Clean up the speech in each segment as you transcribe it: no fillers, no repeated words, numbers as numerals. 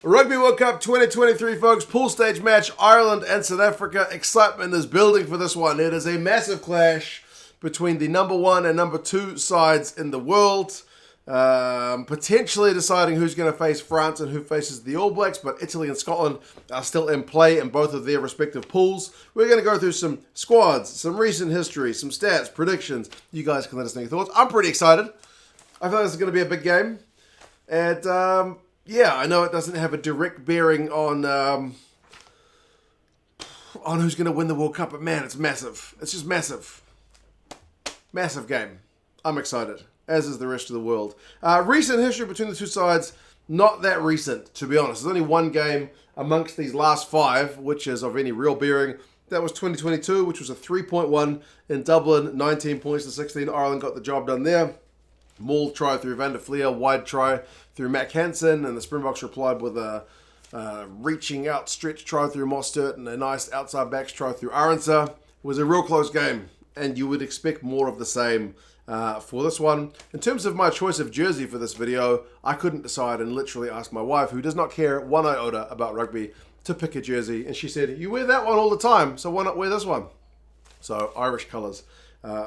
Rugby World Cup 2023, folks. Pool stage match, Ireland and South Africa. Excitement is building for this one. It is a massive clash between the number 1 and number 2 sides in the world. Potentially deciding who's going to face France and who faces the All Blacks, but Italy and Scotland are still in play in both of their respective pools. We're going to go through some squads, some recent history, some stats, predictions. You guys can let us know your thoughts. I'm pretty excited. I feel like this is going to be a big game. And yeah, I know it doesn't have a direct bearing on who's going to win the World Cup, but man, it's massive. It's just massive. Massive game. I'm excited, as is the rest of the world. Recent history between the two sides, not that recent, to be honest. There's only one game amongst these last 5, which is of any real bearing. That was 2022, which was a 3-point one in Dublin, 19 points to 16. Ireland got the job done there. Maul try through Flier, wide try through Mack Hansen, and the Springboks replied with a reaching out stretch try through Mostert and a nice outside backs try through Aronsa. It was a real close game, and you would expect more of the same for this one. In terms of my choice of jersey for this video, I couldn't decide and literally asked my wife, who does not care one iota about rugby, to pick a jersey, and she said, "You wear that one all the time, so why not wear this one?" So Irish colours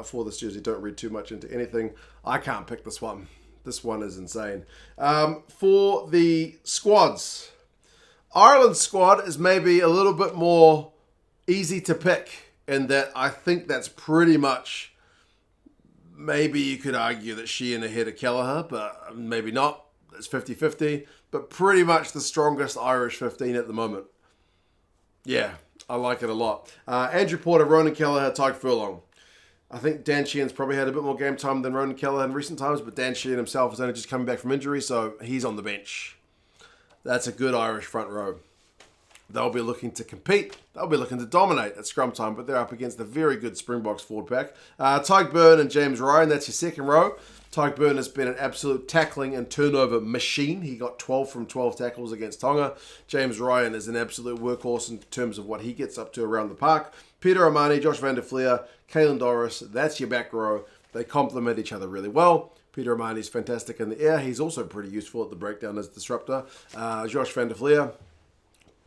for this jersey. Don't read too much into anything. I can't pick this one. This one is insane. For the squads, Ireland's squad is maybe a little bit more easy to pick in that I think that's pretty much, maybe you could argue that Sheehan ahead of Kelleher, but maybe not. It's 50-50, but pretty much the strongest Irish 15 at the moment. Yeah, I like it a lot. Andrew Porter, Ronan, Kelleher, Tadhg, Furlong. I think Dan Sheehan's probably had a bit more game time than Ronan Kelleher in recent times, but Dan Sheehan himself is only just coming back from injury, so he's on the bench. That's a good Irish front row. They'll be looking to compete. They'll be looking to dominate at scrum time, but they're up against a very good Springboks forward pack. Tadhg, Beirne and James Ryan, that's your second row. Tadhg Beirne has been an absolute tackling and turnover machine. He got 12 from 12 tackles against Tonga. James Ryan is an absolute workhorse in terms of what he gets up to around the park. Peter O'Mahony, Josh van der Flier, Caelan, Doris, that's your back row. They complement each other really well. Peter O'Mahony's fantastic in the air. He's also pretty useful at the breakdown as disruptor. Josh van der Flier,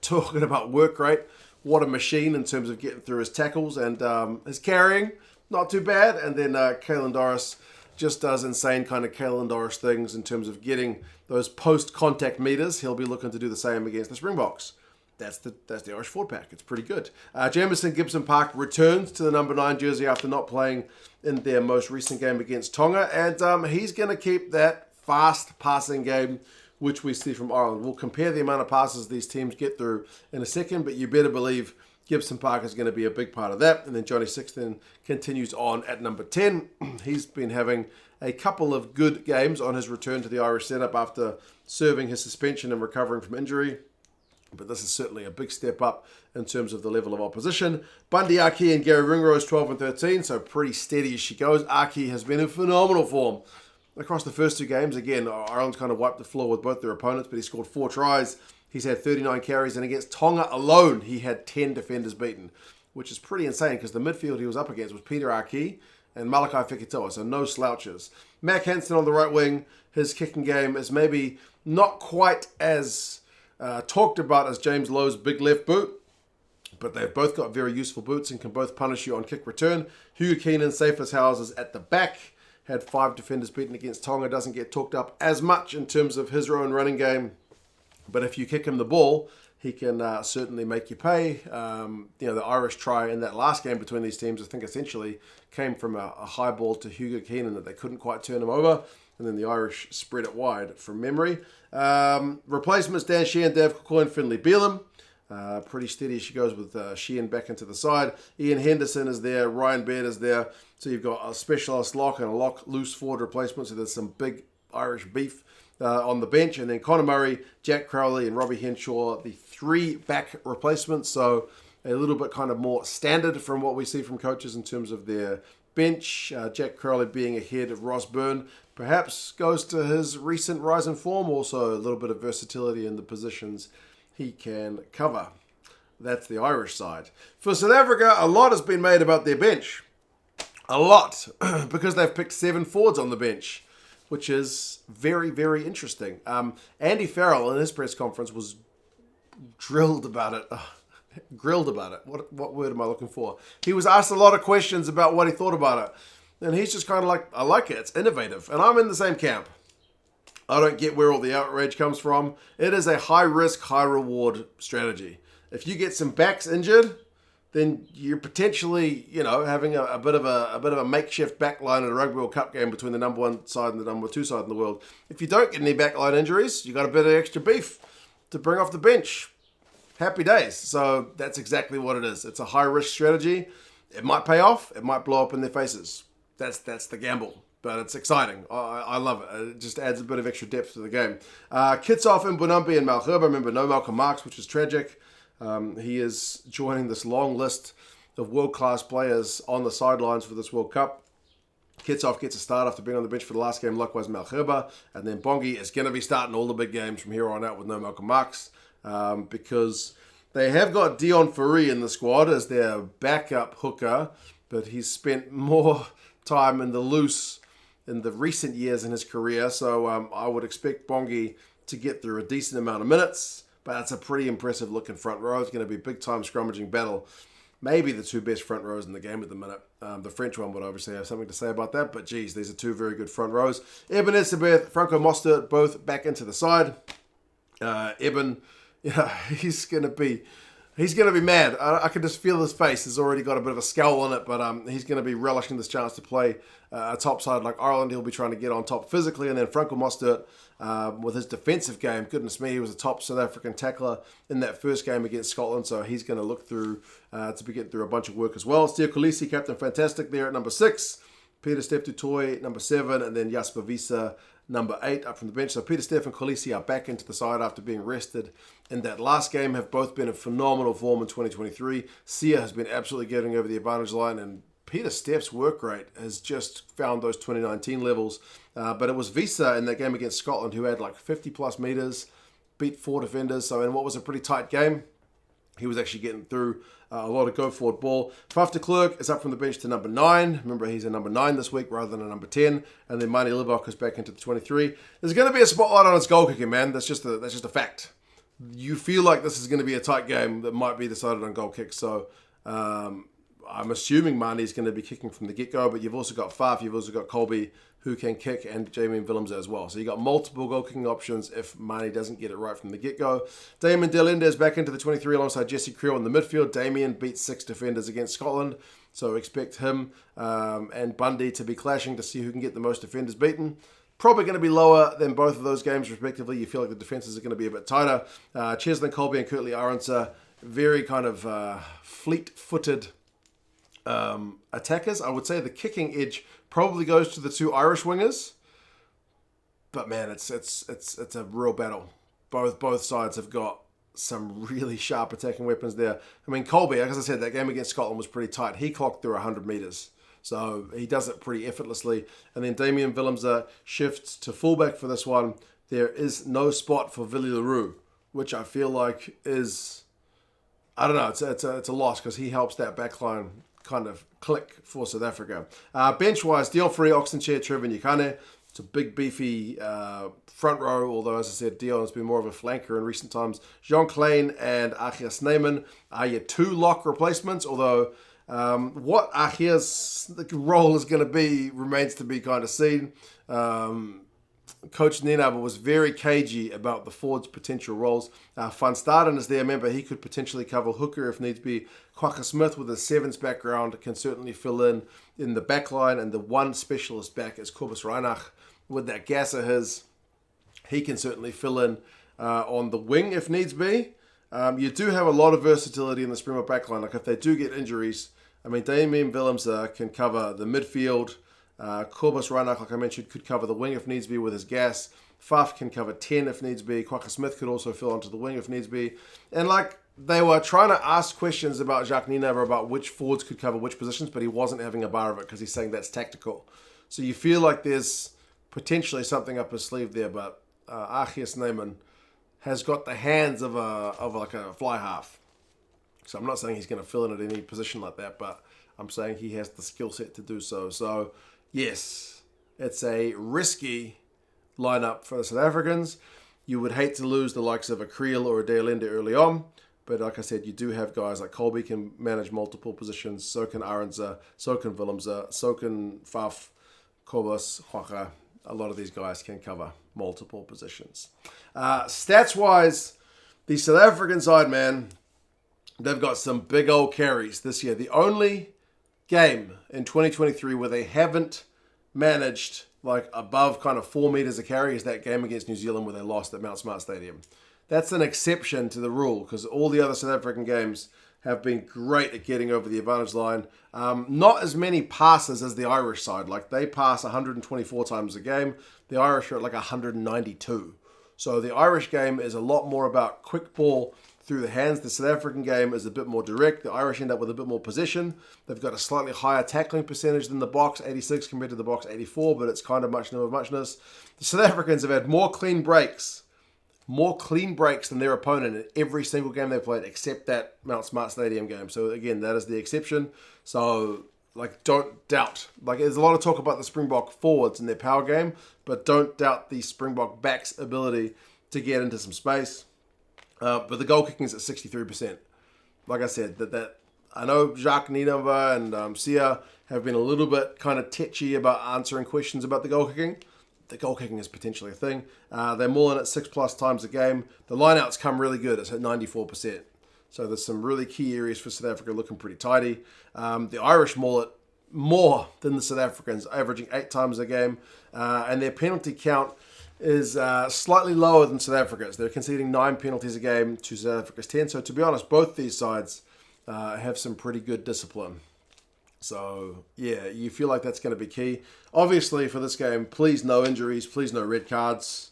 talking about work rate, what a machine in terms of getting through his tackles and his carrying, not too bad. And then Caelan Doris just does insane kind of Caelan Doris things in terms of getting those post-contact meters. He'll be looking to do the same against the Springboks. That's the Irish forward pack. It's pretty good. Jamison Gibson-Park returns to the number 9 jersey after not playing in their most recent game against Tonga. And he's going to keep that fast passing game which we see from Ireland. We'll compare the amount of passes these teams get through in a second, but you better believe Gibson-Park is going to be a big part of that. And then Johnny Sexton continues on at number 10. He's been having a couple of good games on his return to the Irish setup after serving his suspension and recovering from injury. But this is certainly a big step up in terms of the level of opposition. Bundee, Aki and Garry Ringrose 12 and 13, so pretty steady as she goes. Aki has been in phenomenal form across the first 2 games. Again, Ireland's kind of wiped the floor with both their opponents, but he scored 4 tries. He's had 39 carries, and against Tonga alone, he had 10 defenders beaten, which is pretty insane because the midfield he was up against was Pieter-Steph and Malachi Fekitoa, so no slouches. Mack Hansen on the right wing, his kicking game is maybe not quite as talked about as James Lowe's big left boot, but they've both got very useful boots and can both punish you on kick return. Hugo Keenan, safe as houses at the back, had 5 defenders beaten against Tonga, doesn't get talked up as much in terms of his own running game, but if you kick him the ball, he can certainly make you pay. The Irish try in that last game between these teams, I think essentially came from a high ball to Hugo Keenan that they couldn't quite turn him over, and then the Irish spread it wide from memory. Replacements, Dan Sheehan, Kilcoyne, Finlay, Bealham. Pretty steady as she goes with Sheehan back into the side. Iain Henderson is there. Ryan Baird is there. So you've got a specialist lock and a lock loose forward replacement. So there's some big Irish beef on the bench. And then Conor Murray, Jack Crowley and Robbie Henshaw, the 3 back replacements. So a little bit kind of more standard from what we see from coaches in terms of their bench. Jack Crowley being ahead of Ross Beirne perhaps goes to his recent rise in form. Also a little bit of versatility in the positions he can cover. That's the Irish side. For South Africa, a lot has been made about their bench. A lot. Because they've picked 7 forwards on the bench. which is very, very interesting. Andy Farrell in his press conference was grilled about it. What word am I looking for? He was asked a lot of questions about what he thought about it. And he's just kind of like, I like it. It's innovative. And I'm in the same camp. I don't get where all the outrage comes from. It is a high risk, high reward strategy. If you get some backs injured, then you're potentially, having a bit of a makeshift backline in a Rugby World Cup game between the number one side and the number two side in the world. If you don't get any backline injuries, you got a bit of extra beef to bring off the bench. Happy days. So that's exactly what it is. It's a high risk strategy. It might pay off. It might blow up in their faces. That's the gamble. But it's exciting. I love it. It just adds a bit of extra depth to the game. Kitshoff and Bundee and Malherbe. Remember, no Malcolm Marx, which is tragic. He is joining this long list of world-class players on the sidelines for this World Cup. Kitshoff gets a start after being on the bench for the last game, likewise Malherbe. And then Bongi is going to be starting all the big games from here on out with no Malcolm Marx. Because they have got Dion Fourie in the squad as their backup hooker. But he's spent more time in the loose in the recent years in his career. So I would expect Bongi to get through a decent amount of minutes. But that's a pretty impressive looking front row. It's going to be a big time scrummaging battle. Maybe the two best front rows in the game at the minute. The French one would obviously have something to say about that. But geez, these are two very good front rows. Eben Etzebeth, Franco Mostert, both back into the side. Eben, he's going to be mad. I can just feel his face. He's already got a bit of a scowl on it, but he's going to be relishing this chance to play a top side like Ireland. He'll be trying to get on top physically, and then Franco Mostert with his defensive game. Goodness me, he was a top South African tackler in that first game against Scotland, so he's going to look through to be getting through a bunch of work as well. Steer Kolisi, Captain Fantastic there at number 6. Pieter-Steph du Toit, number 7, and then Jasper Wiese, number 8, up from the bench. So Pieter-Steph and Kolisi are back into the side after being rested in that last game, have both been in phenomenal form in 2023. Sia has been absolutely getting over the advantage line, and Pieter-Steph's work rate has just found those 2019 levels. But it was Wiese in that game against Scotland who had like 50-plus metres, beat 4 defenders. So in what was a pretty tight game, he was actually getting through a lot of go-forward ball. Faf de Klerk is up from the bench to number 9. Remember, he's a number 9 this week rather than a number 10. And then Manie Libbok is back into the 23. There's going to be a spotlight on his goal kicking, man. That's just a fact. You feel like this is going to be a tight game that might be decided on goal kicks. So I'm assuming Manie's going to be kicking from the get-go. But you've also got Faf, you've also got Colby, who can kick, and Jamie Willems as well. So you got multiple goal kicking options if Manie doesn't get it right from the get-go. Damien Delinde is back into the 23 alongside Jesse Creel in the midfield. Damien beat 6 defenders against Scotland, so expect him and Bundee to be clashing to see who can get the most defenders beaten. Probably going to be lower than both of those games respectively. You feel like the defenses are going to be a bit tighter. Cheslin Colby and Kurtley Arendse, very kind of fleet-footed attackers. I would say the kicking edge probably goes to the 2 Irish wingers, but man, it's a real battle. Both sides have got some really sharp attacking weapons there. I mean, Colby, as I said, that game against Scotland was pretty tight. He clocked through 100 metres, so he does it pretty effortlessly. And then Damien Willems shifts to fullback for this one. There is no spot for Willie Leroux, which I feel like is, I don't know, it's a loss because he helps that backline kind of click for South Africa. Bench-wise, Dion Fourie, Oxenchair, Trevor Nyakane. It's a big, beefy front row, although, as I said, Dion has been more of a flanker in recent times. Jean Klein and Achia Snyman are your 2 lock replacements, although what Achia's role is going to be remains to be kind of seen. Coach Nienaber was very cagey about the forwards' potential roles. Van Staden is there. Remember, he could potentially cover hooker if needs be. Kwagga Smith, with a 7s background, can certainly fill in the back line. And the one specialist back is Kobus Reinach. With that gas of his, he can certainly fill in on the wing if needs be. You do have a lot of versatility in the Springbok backline. Like if they do get injuries, I mean, Damien Willems can cover the midfield. Kobus Reinach, like I mentioned, could cover the wing if needs be with his gas. Faf can cover 10 if needs be. Kwagga Smith could also fill onto the wing if needs be. And like they were trying to ask questions about Jacques Nienaber about which forwards could cover which positions, but he wasn't having a bar of it because he's saying that's tactical. So you feel like there's potentially something up his sleeve there, but Achia Snyman has got the hands of like a fly half. So I'm not saying he's going to fill in at any position like that, but I'm saying he has the skill set to do so. So yes, It's a risky lineup for the South Africans. You would hate to lose the likes of a Creel or a Dealende early on, but like I said, you do have guys like Colby can manage multiple positions, so can Arendse, so can Willemse, so can Faf, Kobus, Hwaka. A lot of these guys can cover multiple positions. Stats-wise, the South African side, man, they've got some big old carries this year. The only game in 2023 where they haven't managed like above kind of 4 meters a carry is that game against New Zealand where they lost at Mount Smart Stadium. That's an exception to the rule because all the other South African games have been great at getting over the advantage line. Not as many passes as the Irish side. Like they pass 124 times a game. The Irish are at like 192. So the Irish game is a lot more about quick ball through the hands. The South African game is a bit more direct. The Irish end up with a bit more possession. They've got a slightly higher tackling percentage than the box, 86 compared to the box, 84, but it's kind of muchness of muchness. The South Africans have had more clean breaks than their opponent in every single game they've played except that Mount Smart Stadium game. So again, that is the exception. So like, don't doubt. Like, there's a lot of talk about the Springbok forwards in their power game, but don't doubt the Springbok backs' ability to get into some space. But the goal kicking is at 63%. Like I said, that I know Jacques Ninova and Sia have been a little bit kind of tetchy about answering questions about the goal kicking. The goal kicking is potentially a thing. They're mauling it 6+ times a game. The lineouts come really good. It's at 94%. So there's some really key areas for South Africa looking pretty tidy. The Irish maul it more than the South Africans, averaging 8 times a game. And their penalty count is slightly lower than South Africa's. They're conceding 9 penalties a game to South Africa's 10. So to be honest, both these sides have some pretty good discipline. So, yeah, you feel like that's going to be key. Obviously, for this game, please no injuries, please no red cards.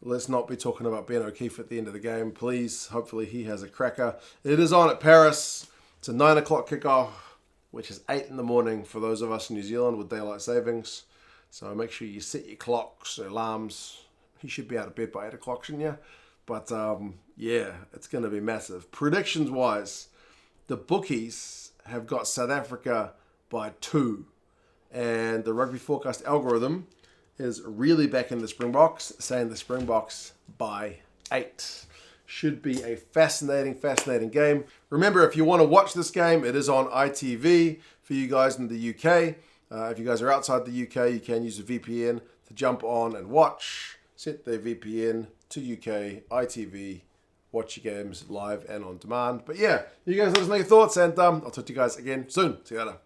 Let's not be talking about Ben O'Keefe at the end of the game. Please, hopefully he has a cracker. It is on at Paris. It's a 9 o'clock kickoff, which is 8 in the morning for those of us in New Zealand with daylight savings. So make sure you set your clocks, alarms. You should be out of bed by 8 o'clock, shouldn't you? But, yeah, it's going to be massive. Predictions-wise, the bookies have got South Africa by 2. And the Rugby Forecast algorithm is really backing the Springboks, saying the Springboks by 8. Should be a fascinating game. Remember, if you want to watch this game, it is on ITV for you guys in the UK. If you guys are outside the UK, you can use a VPN to jump on and watch. Set the VPN to UK, ITV, watch your games live and on demand. But yeah, you guys let us know your thoughts, and I'll talk to you guys again soon. See you later.